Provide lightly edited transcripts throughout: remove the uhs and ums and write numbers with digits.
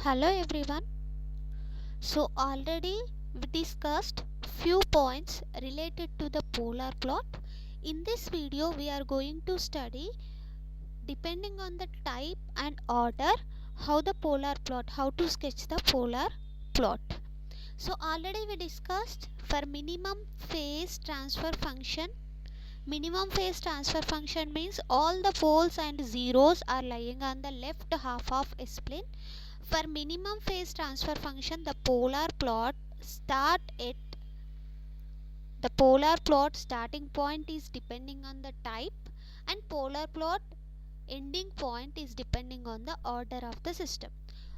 Hello everyone. So already we discussed few points related to the polar plot. In this video we are going to study, depending on the type and order, how to sketch the polar plot. So already we discussed for minimum phase transfer function. Minimum phase transfer function means all the poles and zeros are lying on the left half of S-plane. For minimum phase transfer function, the polar plot starting point is depending on the type, and polar plot ending point is depending on the order of the system.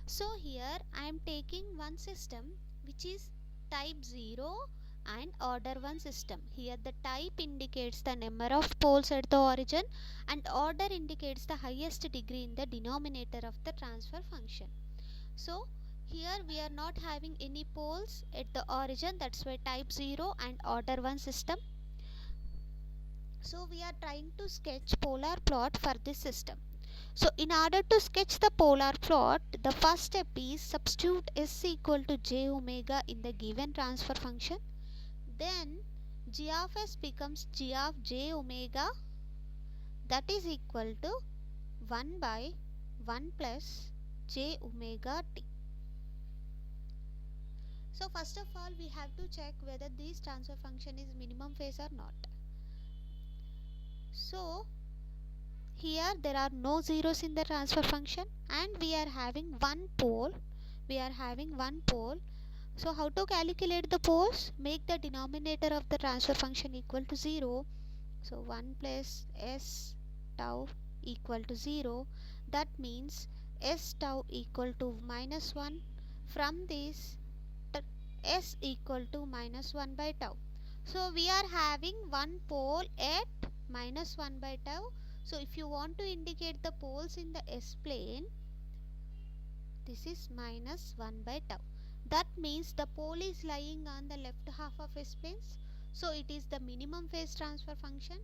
So here I am taking one system which is type 0 and order 1 system. Here the type indicates the number of poles at the origin and order indicates the highest degree in the denominator of the transfer function. So here we are not having any poles at the origin, that's why type 0 and order 1 system. So we are trying to sketch polar plot for this system. So in order to sketch the polar plot, the first step is substitute s equal to j omega in the given transfer function. Then g of s becomes g of j omega, that is equal to 1 by 1 plus j omega t. So first of all we have to check whether this transfer function is minimum phase or not. So here there are no zeros in the transfer function and we are having one pole. So how to calculate the poles? Make the denominator of the transfer function equal to 0. So 1 plus s tau equal to 0. That means s tau equal to minus 1. From this s equal to minus 1 by tau. So we are having one pole at minus 1 by tau. So if you want to indicate the poles in the S plane, this is minus 1 by tau. That means the pole is lying on the left half of S planes. So it is the minimum phase transfer function.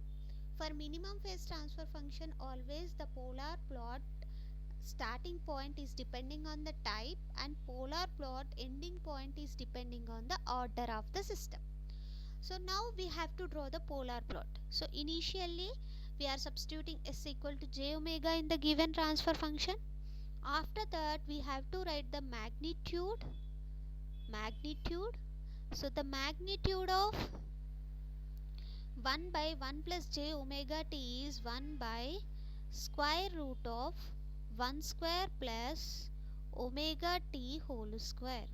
For minimum phase transfer function, always the polar plot starting point is depending on the type and polar plot ending point is depending on the order of the system. So now we have to draw the polar plot. So initially we are substituting s equal to j omega in the given transfer function. After that we have to write the magnitude. So the magnitude of 1 by 1 plus j omega t is 1 by square root of 1 square plus omega t whole square.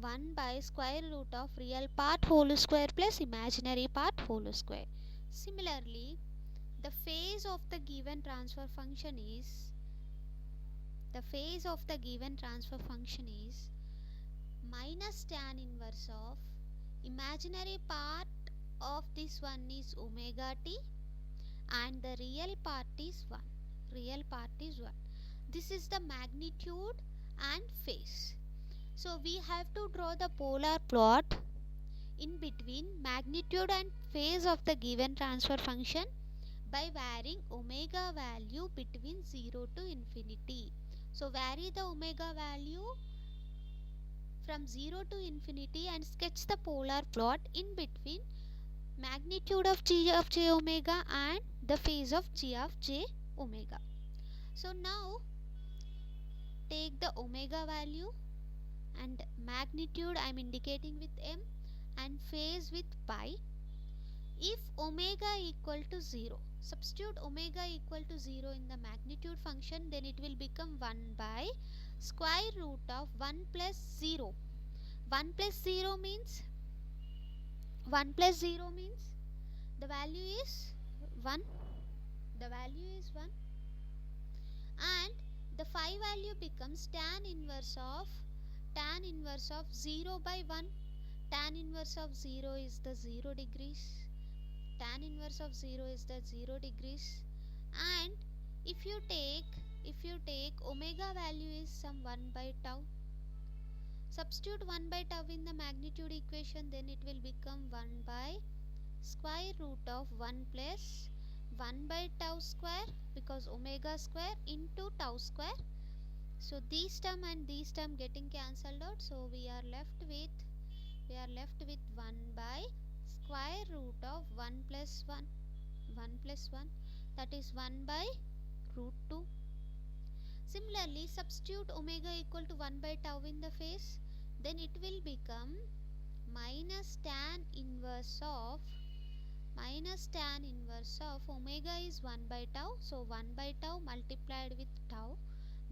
1 by square root of real part whole square plus imaginary part whole square. Similarly, the phase of the given transfer function is minus tan inverse of imaginary part of this one is omega t and the real part is 1. This is the magnitude and phase. So we have to draw the polar plot in between magnitude and phase of the given transfer function by varying omega value between 0 to infinity. So vary the omega value from 0 to infinity and sketch the polar plot in between magnitude of g of j omega and the phase of g of j omega. So now take the omega value and magnitude I am indicating with m and phase with pi. If omega equal to 0, substitute omega equal to 0 in the magnitude function, then it will become 1 by square root of 1 plus 0. 1 plus 0 means the value is 1. And the phi value becomes tan inverse of 0 by 1. Tan inverse of 0 is the 0 degrees. And if you take omega value is some 1 by tau, substitute 1 by tau in the magnitude equation, then it will become 1 by square root of 1 plus 1 by tau square, because omega square into tau square. So these term and these term getting cancelled out, so we are left with 1 by square root of 1 plus 1, that is 1 by root 2. Similarly, substitute omega equal to 1 by tau in the phase, then it will become minus tan inverse of omega is 1 by tau, so 1 by tau multiplied with tau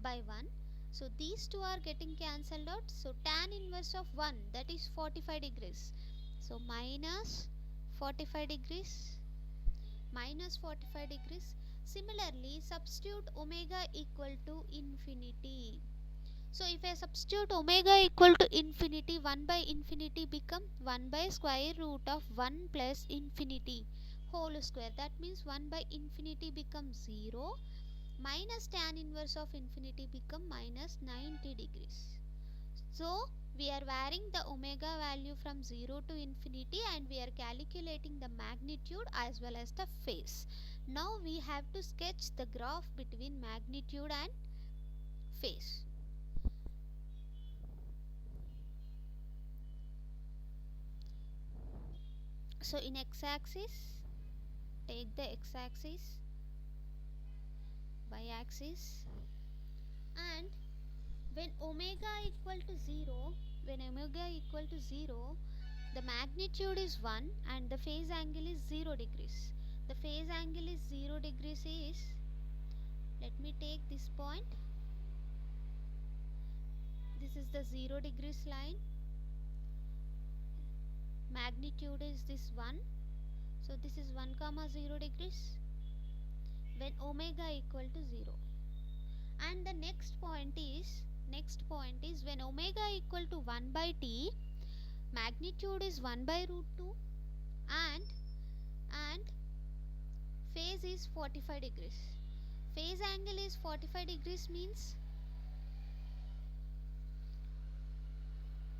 by 1. So these two are getting cancelled out, so tan inverse of 1, that is 45 degrees, so minus 45 degrees. Similarly, substitute omega equal to infinity. So if I substitute omega equal to infinity, 1 by infinity become 1 by square root of 1 plus infinity whole square. That means 1 by infinity becomes 0. Minus tan inverse of infinity become minus 90 degrees. So we are varying the omega value from 0 to infinity, and we are calculating the magnitude as well as the phase. Now we have to sketch the graph between magnitude and phase. So in x-axis, take the x-axis, y-axis, and when omega equal to 0, the magnitude is 1 and the phase angle is 0 degrees. The phase angle is 0 degrees is, let me take this point, this is the 0 degrees line, magnitude is this 1, so this is 1 comma 0 degrees when omega equal to 0. And the next point is when omega equal to 1 by t, magnitude is 1 by root 2, and phase is 45 degrees. Phase angle is 45 degrees means,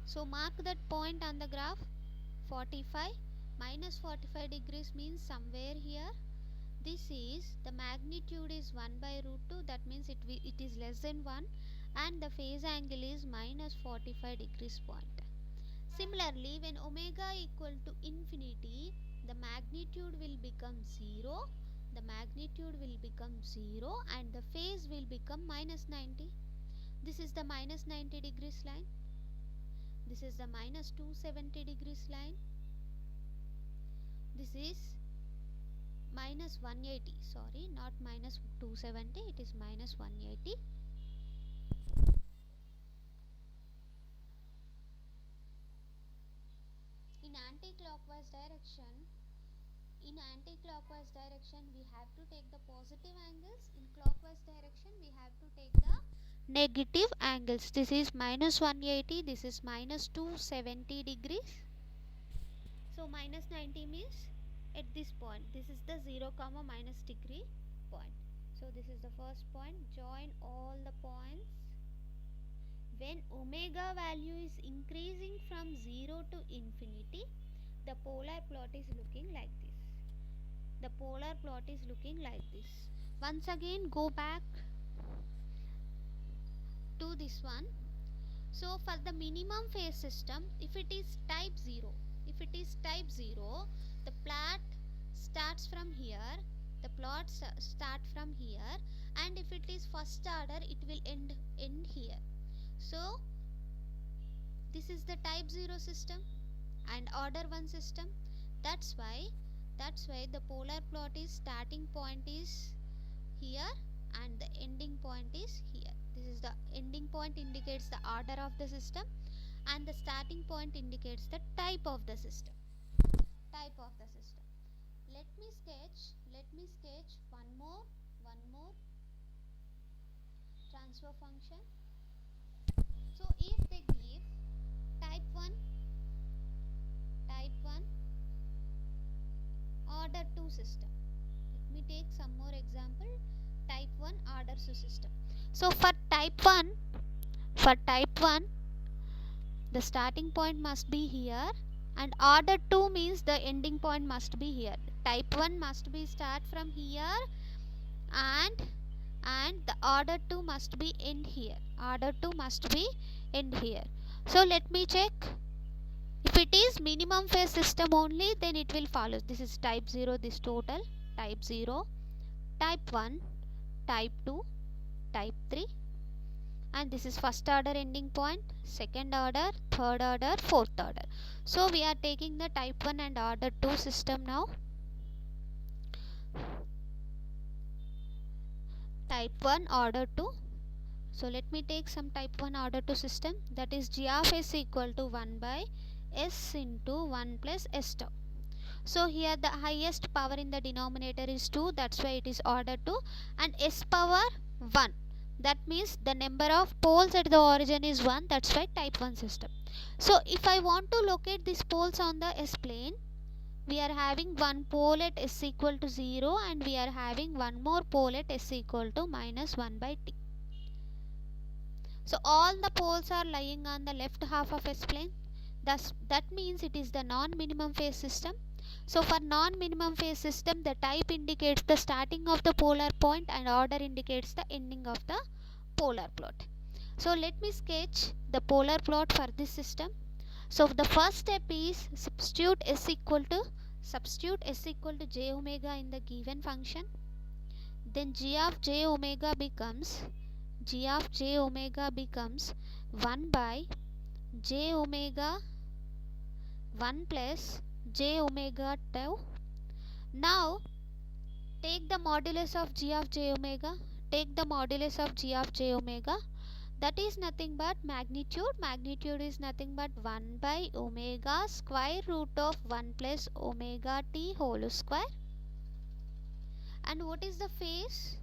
so mark that point on the graph, 45 minus 45 degrees means somewhere here. This is, the magnitude is 1 by root 2, that means it is less than 1, and the phase angle is minus 45 degrees point. Similarly, when omega equal to infinity, the magnitude will become 0, and the phase will become minus 90. This is the minus 90 degrees line, this is the minus 270 degrees line, this is minus 180, sorry, not minus 270, it is minus 180. In anti-clockwise direction, we have to take the positive angles. In clockwise direction, we have to take the negative angles. This is minus 180, this is minus 270 degrees. So minus 90 means at this point, this is the 0 comma minus degree point. So this is the first point. Join all the points. When omega value is increasing from 0 to infinity, the polar plot is looking like this. Once again, go back to this one. So for the minimum phase system, if it is type 0, the plot starts from here, and if it is first order, it will end here. So this is the type 0 system and order 1 system. That's why the polar plot is, starting point is here and the ending point is here. This is the ending point indicates the order of the system, and the starting point indicates the type of the system. Let me sketch one more transfer function. So if they give type 1 order 2 system, let me take some more example. Type 1 order 2 system. So for type 1, the starting point must be here, and order 2 means the ending point must be here. Type 1 must be start from here, and and the order 2 must be end here. Order 2 must be end here. So let me check. If it is minimum phase system only, then it will follow. This is type 0, this total. Type 0, type 1, type 2, type 3, and this is first order ending point, second order, third order, fourth order. So we are taking the type 1 and order 2 system now. Type 1 order 2. So let me take some type 1 order 2 system, that is g of s equal to 1 by s into 1 plus s tau. So here the highest power in the denominator is 2, that's why it is order 2, and s power 1, that means the number of poles at the origin is 1, that's why type 1 system. So if I want to locate these poles on the s plane, we are having one pole at s equal to 0 and we are having one more pole at s equal to minus 1 by t. So all the poles are lying on the left half of s plane. Thus that means it is the non-minimum phase system. So for non-minimum phase system, the type indicates the starting of the polar point and order indicates the ending of the polar plot. So let me sketch the polar plot for this system. So the first step is substitute s equal to j omega in the given function. Then g of j omega becomes 1 by j omega 1 plus j omega tau. Now take the modulus of g of j omega. That is nothing but magnitude. Magnitude is nothing but 1 by omega square root of 1 plus omega t whole square. And what is the phase?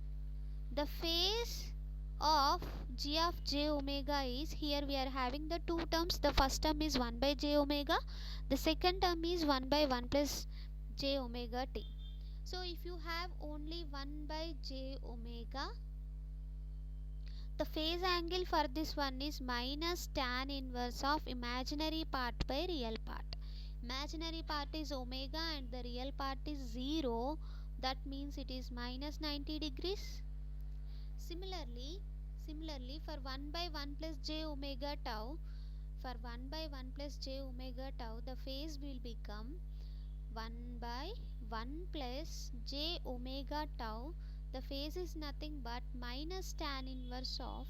The phase of g of j omega is, here we are having the two terms. The first term is 1 by j omega. The second term is 1 by 1 plus j omega t. So if you have only 1 by j omega, the phase angle for this one is minus tan inverse of imaginary part by real part. Imaginary part is omega and the real part is 0. That means it is minus 90 degrees. Similarly, for 1 by 1 plus j omega tau, the phase will become 1 by 1 plus j omega tau. The phase is nothing but minus tan inverse of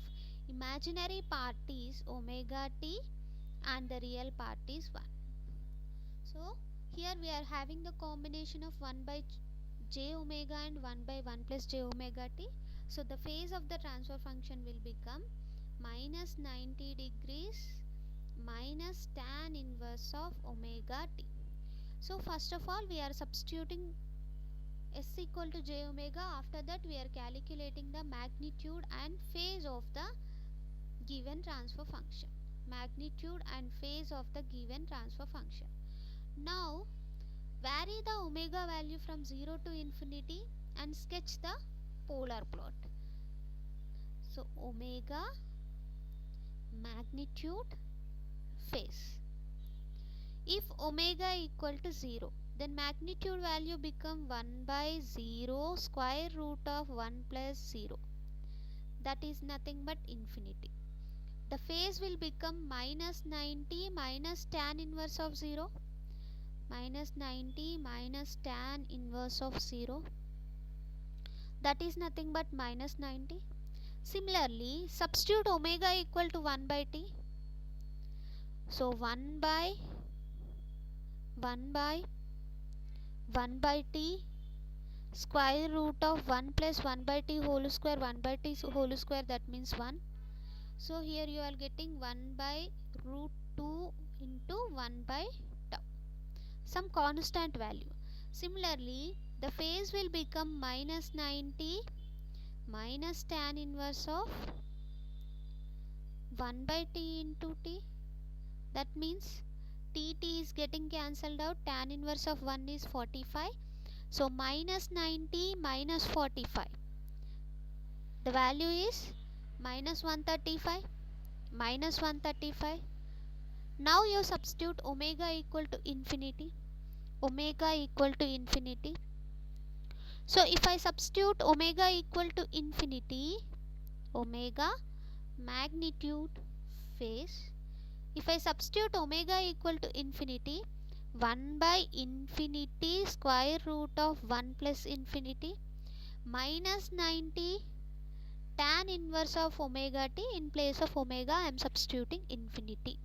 imaginary part is omega t and the real part is 1. So here we are having the combination of 1 by j omega and 1 by 1 plus j omega t. So the phase of the transfer function will become minus 90 degrees minus tan inverse of omega t. So first of all we are substituting s equal to j omega. After that we are calculating the magnitude and phase of the given transfer function. Now vary the omega value from 0 to infinity and sketch the polar plot. So omega, magnitude, phase. If omega equal to 0, then magnitude value become 1 by 0 square root of 1 plus 0. That is nothing but infinity. The phase will become minus 90 minus tan inverse of 0. Minus 90 minus tan inverse of 0. That is nothing but minus 90. Similarly, substitute omega equal to 1 by t. So 1 by 1 by t square root of 1 plus 1 by t whole square, 1 by t whole square, that means 1. So here you are getting 1 by root 2 into 1 by tau, some constant value. Similarly, the phase will become minus 90 minus tan inverse of 1 by t into t. That means t is getting cancelled out. Tan inverse of 1 is 45. So minus 90 minus 45. The value is minus 135. Now you substitute omega equal to infinity. So if I substitute omega equal to infinity, omega magnitude phase, if I substitute omega equal to infinity, 1 by infinity square root of 1 plus infinity minus 90 tan inverse of omega t. In place of omega I am substituting infinity.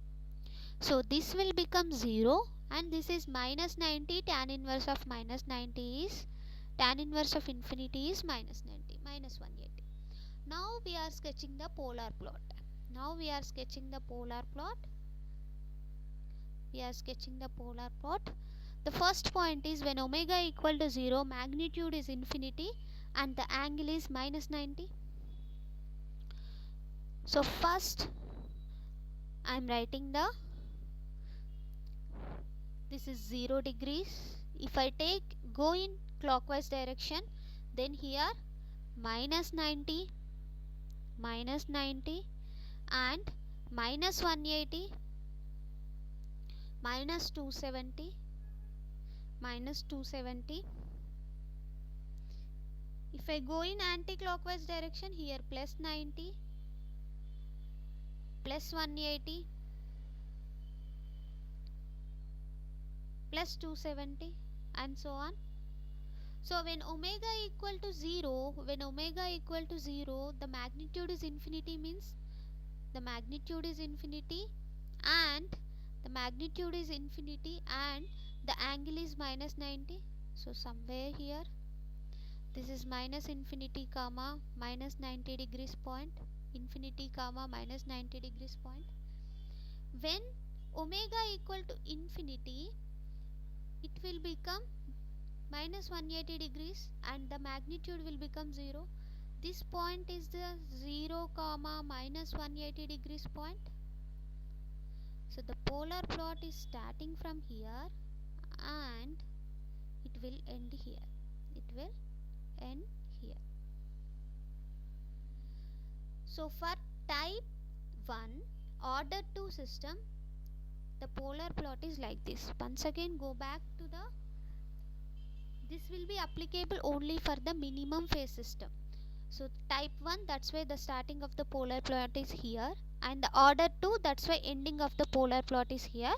So this will become 0, and this is minus 90. Tan inverse of minus 90 is, tan inverse of infinity is minus 90, minus 180. Now we are sketching the polar plot. The first point is when omega equal to 0, magnitude is infinity and the angle is minus 90. So first I am writing this is 0 degrees. If I go in clockwise direction, then here minus 90 and minus 180, minus 270, If I go in anti-clockwise direction, here plus 90, plus 180, plus 270, and so on. So when omega equal to 0, the magnitude is infinity, means the magnitude is infinity and the angle is minus 90. So somewhere here this is minus infinity comma minus 90 degrees point, When omega equal to infinity, it will become minus 180 degrees and the magnitude will become 0. This point is the 0 comma minus 180 degrees point. So the polar plot is starting from here and it will end here. So for type 1 order 2 system, the polar plot is like this. Once again go back to this will be applicable only for the minimum phase system. So type 1, that's why the starting of the polar plot is here, and the order 2, that's why ending of the polar plot is here.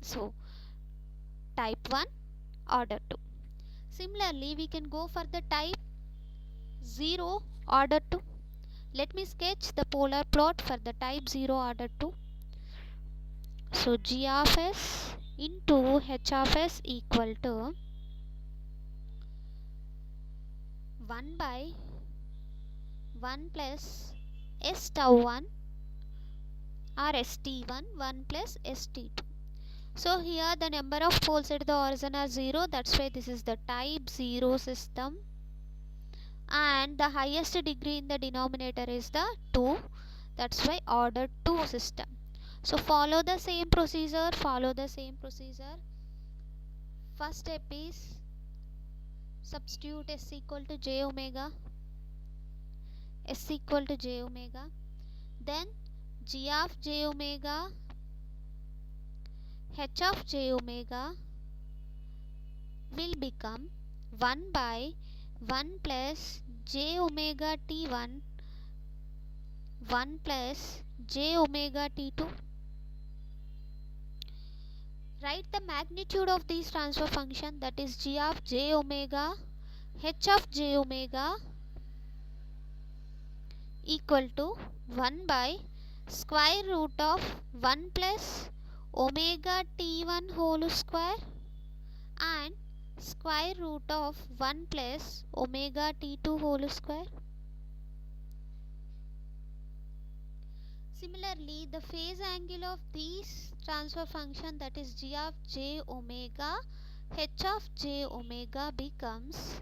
So type 1 order 2. Similarly we can go for the type 0 order 2. Let me sketch the polar plot for the type 0 order 2. So g of s into h of s equal to 1 by 1 plus s tau 1 or st1, 1 plus st2. So here the number of poles at the origin are 0, that's why this is the type 0 system, and the highest degree in the denominator is the 2, that's why order 2 system. So follow the same procedure. First step is substitute s equal to j omega, then g of j omega, h of j omega will become 1 by 1 plus j omega t1, 1 plus j omega t2. Write the magnitude of these transfer function, that is g of j omega, h of j omega equal to 1 by square root of 1 plus omega t1 whole square and square root of 1 plus omega t2 whole square. Similarly, the phase angle of these transfer function, that is g of j omega, h of j omega becomes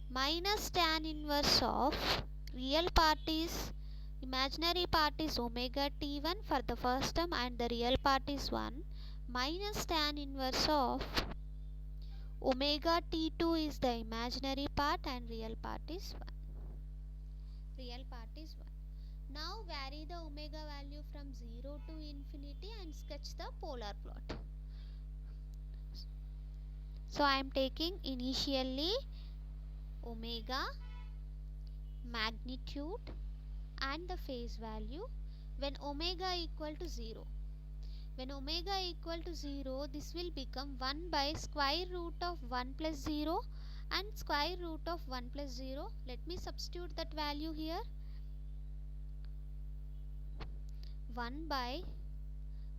minus tan inverse of real part is, imaginary part is omega t1 for the first term and the real part is 1, minus tan inverse of omega t2 is the imaginary part and real part is 1. Now vary the omega value from 0 to infinity and sketch the polar plot. So I am taking initially omega, magnitude and the phase value when omega equal to 0. When omega equal to 0, this will become 1 by square root of 1 plus 0 and square root of 1 plus 0. Let me substitute that value here. 1 by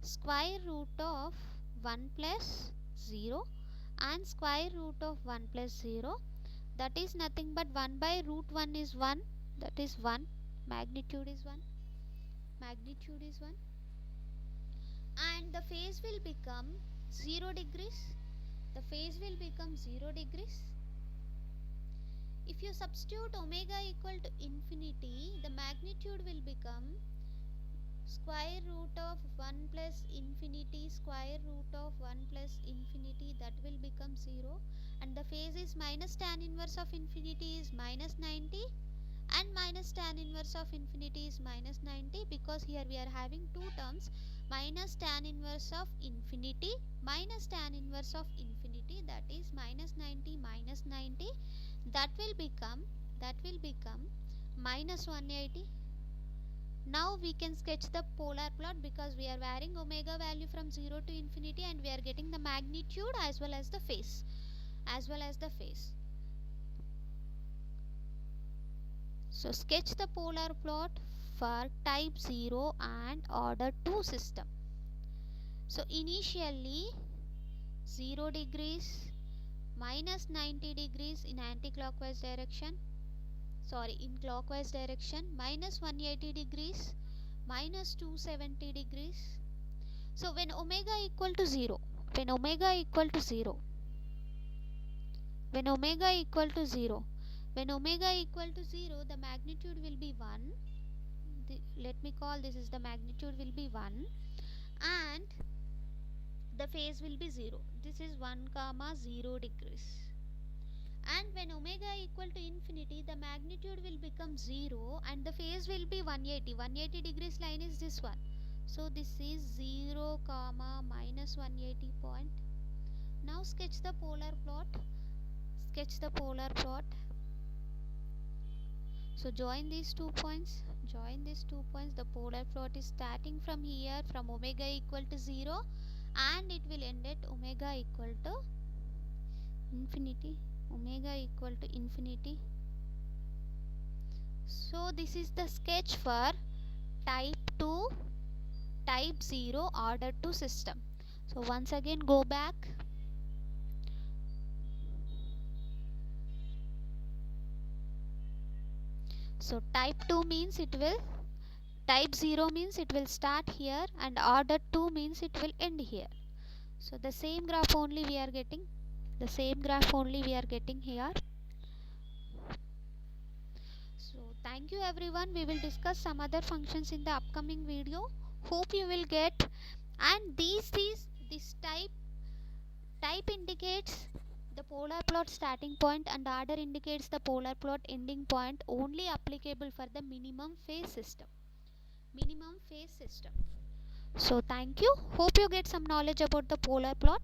square root of 1 plus 0 and square root of 1 plus 0, that is nothing but 1 by root 1 is 1, that is 1, magnitude is 1, and the phase will become 0 degrees. The phase will become 0 degrees. If you substitute omega equal to infinity, the magnitude will become square root of 1 plus infinity square root of 1 plus infinity, that will become 0, and the phase is minus tan inverse of infinity is minus 90 and minus tan inverse of infinity is minus 90, because here we are having two terms, minus tan inverse of infinity minus tan inverse of infinity, that is minus 90 minus 90, that will become minus 180. Now we can sketch the polar plot, because we are varying omega value from 0 to infinity and we are getting the magnitude as well as the phase. So sketch the polar plot for type 0 and order 2 system. So initially 0 degrees, minus 90 degrees in anti-clockwise direction, in clockwise direction, minus 180 degrees, minus 270 degrees. So when omega equal to 0, the magnitude will be 1. Let me call this is the magnitude will be 1 and the phase will be 0. This is 1 comma 0 degrees. And when omega equal to infinity, the magnitude will become 0 and the phase will be 180. 180 degrees line is this one. So this is 0 comma minus 180 point. Now sketch the polar plot. So join these 2 points. The polar plot is starting from here, from omega equal to 0, and it will end at omega equal to infinity. So this is the sketch for type 2, type 0 order 2 system. So once again go back. So type 2 means type 0 means it will start here, and order 2 means it will end here. So the same graph only we are getting here. So thank you everyone. We will discuss some other functions in the upcoming video. Hope you will get. And this type indicates the polar plot starting point and order indicates the polar plot ending point, only applicable for the minimum phase system. So thank you. Hope you get some knowledge about the polar plot.